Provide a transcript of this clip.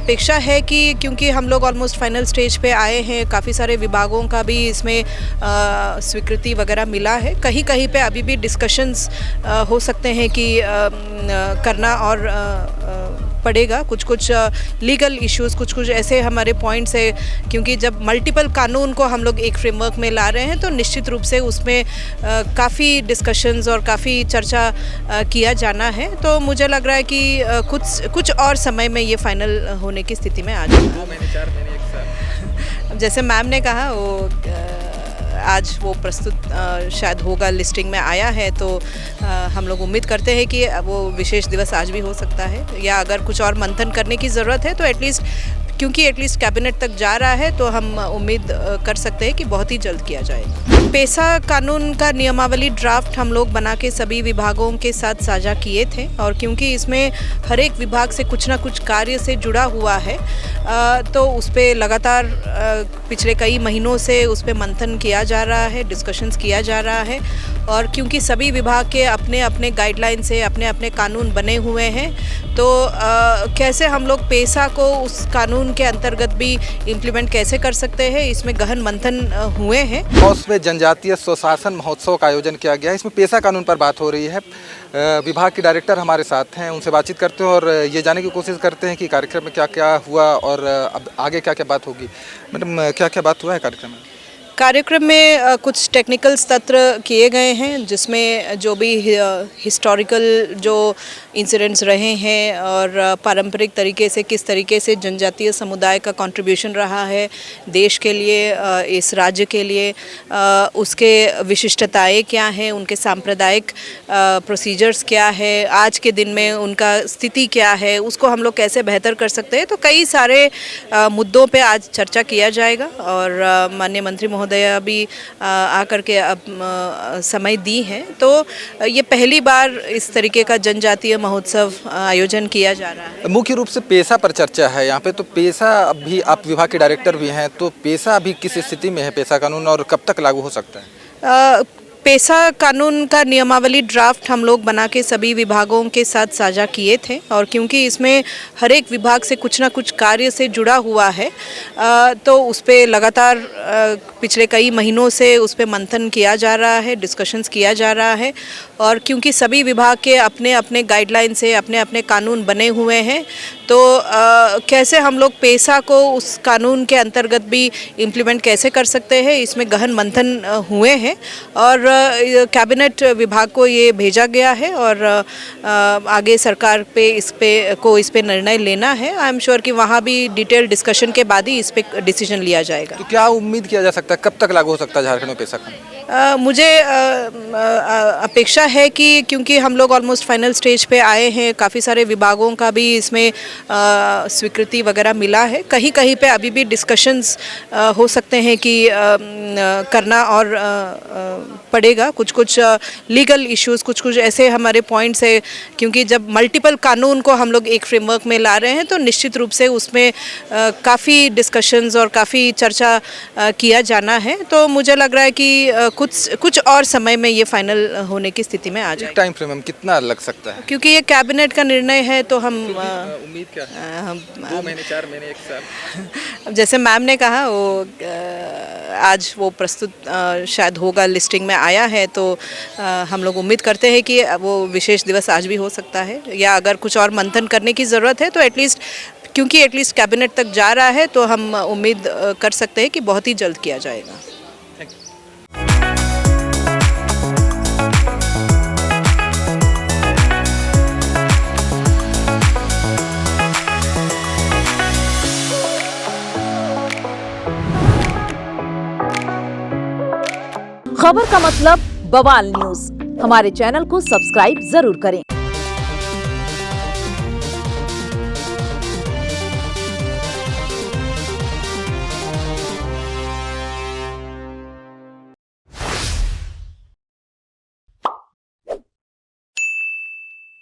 अपेक्षा है कि क्योंकि हम लोग ऑलमोस्ट फाइनल स्टेज पे आए हैं, काफ़ी सारे विभागों का भी इसमें स्वीकृति वगैरह मिला है। कहीं कहीं पे अभी भी डिस्कशंस हो सकते हैं कि करना और पड़ेगा। कुछ लीगल इश्यूज़, कुछ ऐसे हमारे पॉइंट्स है, क्योंकि जब मल्टीपल कानून को हम लोग एक फ्रेमवर्क में ला रहे हैं तो निश्चित रूप से उसमें काफ़ी डिस्कशंस और काफ़ी चर्चा किया जाना है। तो मुझे लग रहा है कि कुछ और समय में ये फाइनल होने की स्थिति में आ जाएगा। 2 महीने, 4 महीने, 1 साल। जैसे मैम ने कहा, वो आज वो प्रस्तुत शायद होगा, लिस्टिंग में आया है, तो हम लोग उम्मीद करते हैं कि वो विशेष दिवस आज भी हो सकता है, या अगर कुछ और मंथन करने की ज़रूरत है तो एटलीस्ट, क्योंकि एटलीस्ट कैबिनेट तक जा रहा है, तो हम उम्मीद कर सकते हैं कि बहुत ही जल्द किया जाएगा। पेशा कानून का नियमावली ड्राफ्ट हम लोग बना के सभी विभागों के साथ साझा किए थे, और क्योंकि इसमें हर एक विभाग से कुछ ना कुछ कार्य से जुड़ा हुआ है, तो उस पर लगातार पिछले कई महीनों से उस पर मंथन किया जा रहा है, डिस्कशंस किया जा रहा है। और क्योंकि सभी विभाग के अपने अपने गाइडलाइन से अपने अपने कानून बने हुए हैं, तो कैसे हम लोग पेशा को उस कानून के अंतर्गत भी इम्प्लीमेंट कैसे कर सकते हैं, इसमें गहन मंथन हुए हैं। उसमें जनजातीय स्वशासन महोत्सव का आयोजन किया गया है। इसमें पेशा कानून पर बात हो रही है। विभाग के डायरेक्टर हमारे साथ हैं, उनसे बातचीत करते हैं और ये जानने की कोशिश करते हैं कि कार्यक्रम में क्या क्या हुआ और अब आगे क्या क्या बात होगी। मैडम, क्या क्या बात हुआ है कार्यक्रम में? कार्यक्रम में कुछ टेक्निकल सत्र किए गए हैं, जिसमें जो भी हिस्टोरिकल जो इंसिडेंट्स रहे हैं और पारंपरिक तरीके से किस तरीके से जनजातीय समुदाय का कंट्रीब्यूशन रहा है देश के लिए, इस राज्य के लिए, उसके विशिष्टताएं क्या हैं, उनके सांप्रदायिक प्रोसीजर्स क्या है, आज के दिन में उनका स्थिति क्या है, उसको हम लोग कैसे बेहतर कर सकते हैं। तो कई सारे मुद्दों पे आज चर्चा किया जाएगा, और माननीय मंत्री महोदया भी आकर के अब समय दी है। तो ये पहली बार इस तरीके का जनजातीय महोत्सव आयोजन किया जा रहा है। मुख्य रूप से पेशा पर चर्चा है यहाँ पे। तो पेशा, अभी आप विभाग के डायरेक्टर भी हैं, तो पेशा अभी किस स्थिति में है, पेशा कानून, और कब तक लागू हो सकता है? पेशा कानून का नियमावली ड्राफ्ट हम लोग बना के सभी विभागों के साथ साझा किए थे, और क्योंकि इसमें हर एक विभाग से कुछ ना कुछ कार्य से जुड़ा हुआ है, तो उस पर लगातार पिछले कई महीनों से उस पर मंथन किया जा रहा है, डिस्कशंस किया जा रहा है। और क्योंकि सभी विभाग के अपने अपने गाइडलाइन से अपने अपने कानून बने हुए हैं, तो कैसे हम लोग पेशा को उस कानून के अंतर्गत भी इम्प्लीमेंट कैसे कर सकते हैं, इसमें गहन मंथन हुए हैं। और कैबिनेट विभाग को ये भेजा गया है, और आगे सरकार पे इस पे निर्णय लेना है। आई एम श्योर कि वहाँ भी डिटेल डिस्कशन के बाद ही इस पे डिसीजन लिया जाएगा। तो क्या उम्मीद किया जा सकता है, कब तक लागू हो सकता है झारखंड में पेशा कानून? मुझे अपेक्षा है कि क्योंकि हम लोग ऑलमोस्ट फाइनल स्टेज पे आए हैं, काफ़ी सारे विभागों का भी इसमें स्वीकृति वगैरह मिला है। कहीं कहीं पे अभी भी डिस्कशंस हो सकते हैं कि करना और पड़ेगा। कुछ लीगल इश्यूज़, कुछ ऐसे हमारे पॉइंट्स है, क्योंकि जब मल्टीपल कानून को हम लोग एक फ्रेमवर्क में ला रहे हैं तो निश्चित रूप से उसमें काफ़ी डिस्कशंस और काफ़ी चर्चा किया जाना है। तो मुझे लग रहा है कि कुछ और समय में ये फाइनल होने की स्थिति में आ जाएगा। टाइम फ्रेम में कितना लग सकता है? क्योंकि ये कैबिनेट का निर्णय है, तो हम उम्मीद क्या है? 2 महीने, 4 महीने, 1 साल। जैसे मैम ने कहा, वो आज वो प्रस्तुत शायद होगा, लिस्टिंग में आया है, तो हम लोग उम्मीद करते हैं कि वो विशेष दिवस आज भी हो सकता है, या अगर कुछ और मंथन करने की ज़रूरत है तो एटलीस्ट, क्योंकि एटलीस्ट कैबिनेट तक जा रहा है, तो हम उम्मीद कर सकते हैं कि बहुत ही जल्द किया जाएगा। खबर का मतलब बवाल न्यूज। हमारे चैनल को सब्सक्राइब जरूर करें।